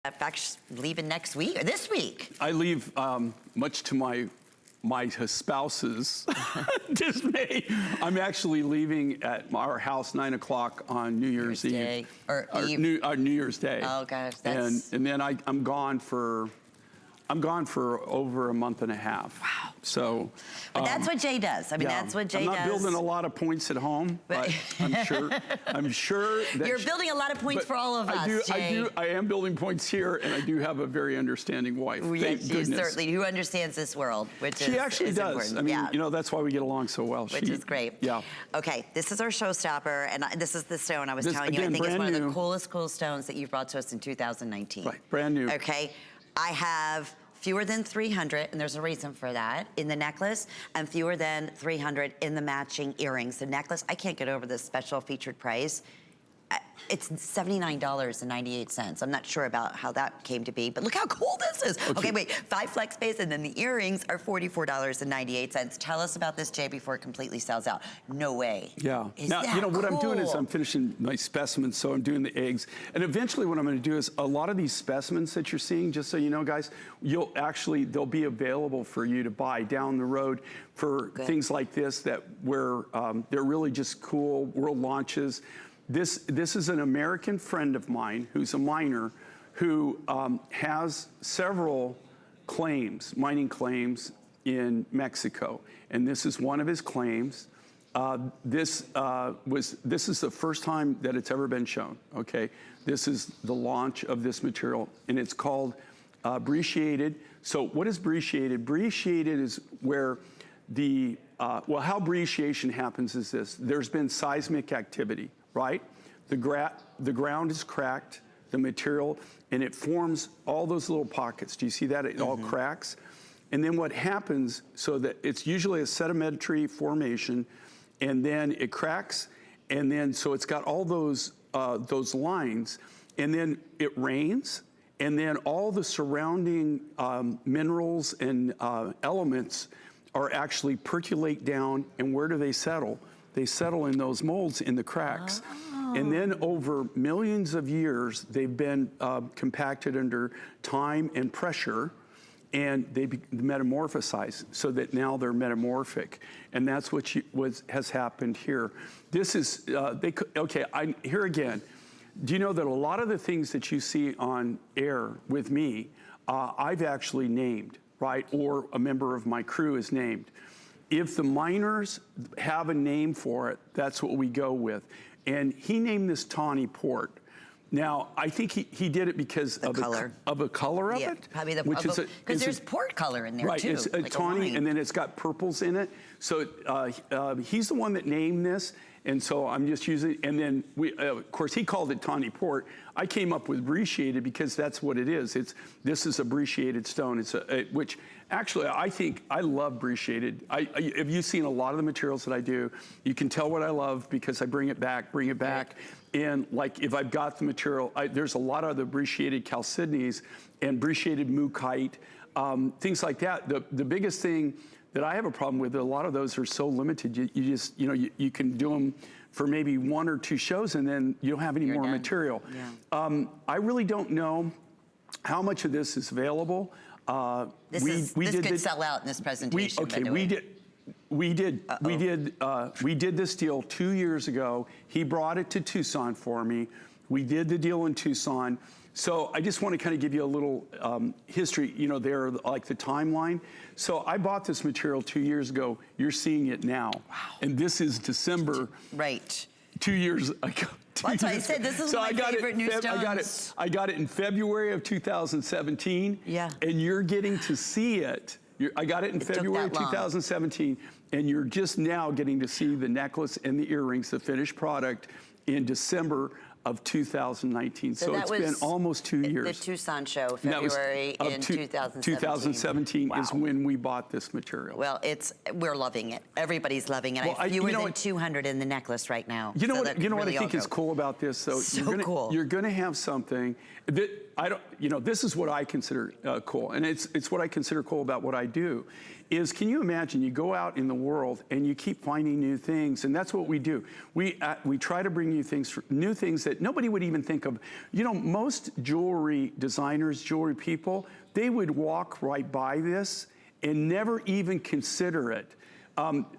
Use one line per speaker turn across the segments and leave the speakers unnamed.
In fact, leaving next week or this week.
I leave, much to my spouse's dismay. I'm actually leaving at our house 9 o'clock on New Year's Eve.
Day, or Eve.
New Year's Day.
Oh gosh, that's...
And then I'm gone for over a month and a half.
Wow.
So.
But that's what Jay does. I mean, that's what Jay does.
I'm not building a lot of points at home, but I'm sure that
you're building a lot of points for all of us, Jay.
I am building points here, and I do have a very understanding wife.
Yes, she certainly, who understands this world, which
she actually does.
Important.
I mean, you know, that's why we get along so well.
Which is great.
Yeah.
Okay, this is our showstopper, and this is the stone I was telling you.
Again,
I think it's one of the
cool
stones that you've brought to us in 2019.
Right, brand new.
Okay, I have fewer than 300, and there's a reason for that, in the necklace, and fewer than 300 in the matching earrings. The necklace, I can't get over this special featured price. It's $79.98. I'm not sure about how that came to be, but look how cool this is. Okay, wait, 5 flex pays, and then the earrings are $44.98. Tell us about this, Jay, before it completely sells out. No way.
Yeah.
Is
now,
that
you know, what I'm doing is
cool?
I'm finishing my specimens, so I'm doing the eggs. And eventually what I'm gonna do is a lot of these specimens that you're seeing, just so you know, guys, they'll be available for you to buy down the road for things like this where they're really just cool world launches. This is an American friend of mine who's a miner who has several mining claims in Mexico. And this is one of his claims. This is the first time that it's ever been shown, okay? This is the launch of this material, and it's called Brecciated. So what is Brecciated? Brecciated is where well, how brecciation happens is this. There's been seismic activity, right? The ground is cracked, the material, and it forms all those little pockets. Do you see that? It all cracks. And then what happens, so that it's usually a sedimentary formation, and then it cracks, and then so it's got all those lines, and then it rains, and then all the surrounding minerals and elements are actually percolate down, and where do they settle? They settle in those molds in the cracks. And then over millions of years, they've been compacted under time and pressure, and they metamorphosize so that now they're metamorphic. And that's what has happened here. This is, here again, do you know that a lot of the things that you see on air with me, I've actually named, right? Or a member of my crew is named. If the miners have a name for it, that's what we go with. And he named this tawny port. Now, I think he did it because of the color of it.
Probably because there's port color in there too.
Right, it's like tawny, and then it's got purples in it. So he's the one that named this, and so I'm just using it. And then, of course, he called it tawny port. I came up with Brecciated because that's what it is. This is a Brecciated stone. Which actually, I think I love Brecciated. Have you seen a lot of the materials that I do? You can tell what I love because I bring it back. And like if I've got the material, there's a lot of the Brecciated chalcedonies and Brecciated mookaite, things like that. The biggest thing that I have a problem with, a lot of those are so limited. You can do them for maybe 1 or 2 shows, and then you don't have any more material. Yeah. I really don't know how much of this is available.
This could sell out in this presentation.
We did this deal 2 years ago. He brought it to Tucson for me. We did the deal in Tucson. So I just want to kind of give you a little history, you know, there, like the timeline. So I bought this material 2 years ago. You're seeing it now. Wow. And this is December.
Right.
2 years ago.
That's why I said this is my favorite new stones.
I got it in February of 2017.
Yeah.
And you're getting to see it. I got it in February 2017, and you're just now getting to see the necklace and the earrings, the finished product, in December of 2019. So it's been almost 2 years.
The Tucson show, February in 2017.
2017 is when we bought this material.
Well, we're loving it. Everybody's loving it. I have fewer than 200 in the necklace right now.
You know what I think is cool about this? So
cool.
You're gonna have something that you know, this is what I consider cool, and it's what I consider cool about what I do, is can you imagine you go out in the world and you keep finding new things, and that's what we do. We try to bring you new things that nobody would even think of. You know, most jewelry designers, jewelry people, they would walk right by this and never even consider it.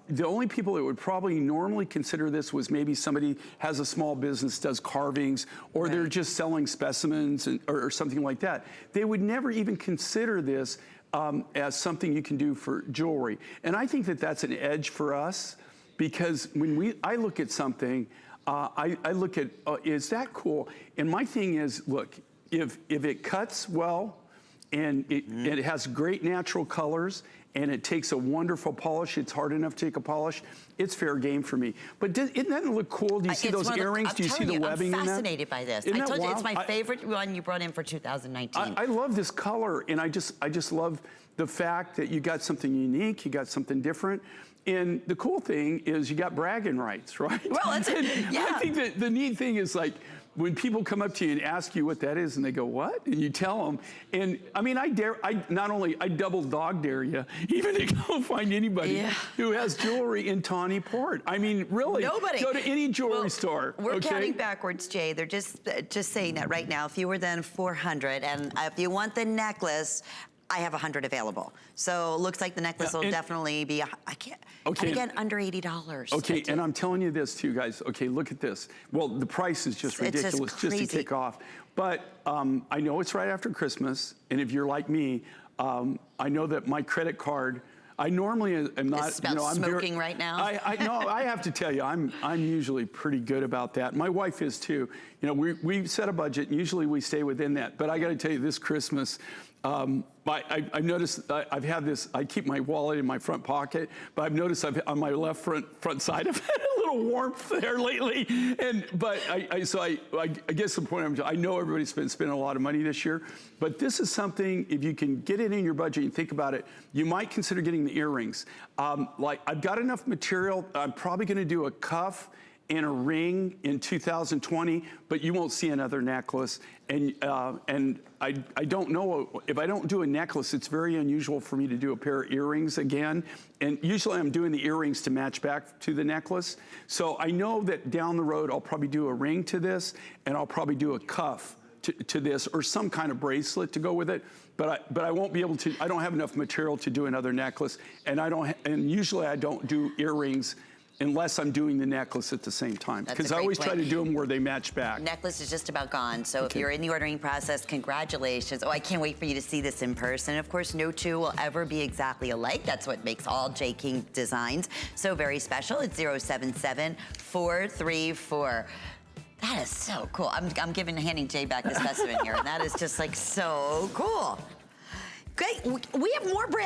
The only people that would probably normally consider this was maybe somebody has a small business, does carvings, or they're just selling specimens or something like that. They would never even consider this as something you can do for jewelry. And I think that that's an edge for us, because when I look at something, I look at, is that cool? And my thing is, look, if it cuts well, and it has great natural colors, and it takes a wonderful polish, it's hard enough to take a polish, it's fair game for me. But isn't that look cool? Do you see those earrings? Do you see the webbing in that?
I'm fascinated by this. I told you, it's my favorite one you brought in for 2019.
I love this color, and I just love the fact that you got something unique, you got something different. And the cool thing is you got bragging rights, right?
Well, that's it. Yeah.
I think that the neat thing is, like, when people come up to you and ask you what that is, and they go, what? And you tell them. And I mean, I double dog dare you, even to go find anybody who has jewelry in Tawny Port. I mean, really.
Nobody.
Go to any jewelry store.
We're counting backwards, Jay. They're just saying that right now, fewer than 400. And if you want the necklace, I have 100 available. So it looks like the necklace will definitely be, and again, under $80.
Okay, and I'm telling you this too, guys. Okay, look at this. Well, the price is just ridiculous just to kick off. But I know it's right after Christmas, and if you're like me, I know that my credit card, I normally am not,
you know, I'm smoking right now.
No, I have to tell you, I'm usually pretty good about that. My wife is too. You know, we set a budget, and usually we stay within that. But I got to tell you, this Christmas, I've noticed I've had this. I keep my wallet in my front pocket, but I've noticed on my left front side I've had a little warmth there lately. But I guess the point I know everybody's been spending a lot of money this year, but this is something, if you can get it in your budget and think about it, you might consider getting the earrings. Like, I've got enough material. I'm probably going to do a cuff and a ring in 2020, but you won't see another necklace. And I don't know, if I don't do a necklace, it's very unusual for me to do a pair of earrings again. And usually I'm doing the earrings to match back to the necklace. So I know that down the road, I'll probably do a ring to this, and I'll probably do a cuff to this, or some kind of bracelet to go with it. But I won't be able to, I don't have enough material to do another necklace. And usually I don't do earrings unless I'm doing the necklace at the same time. Because I always try to do them where they match back.
Necklace is just about gone. So if you're in the ordering process, congratulations. Oh, I can't wait for you to see this in person. Of course, no two will ever be exactly alike. That's what makes all J. King designs so very special. It's 077434. That is so cool. I'm handing Jay back the specimen here, and that is just like so cool. Great. We have more brand.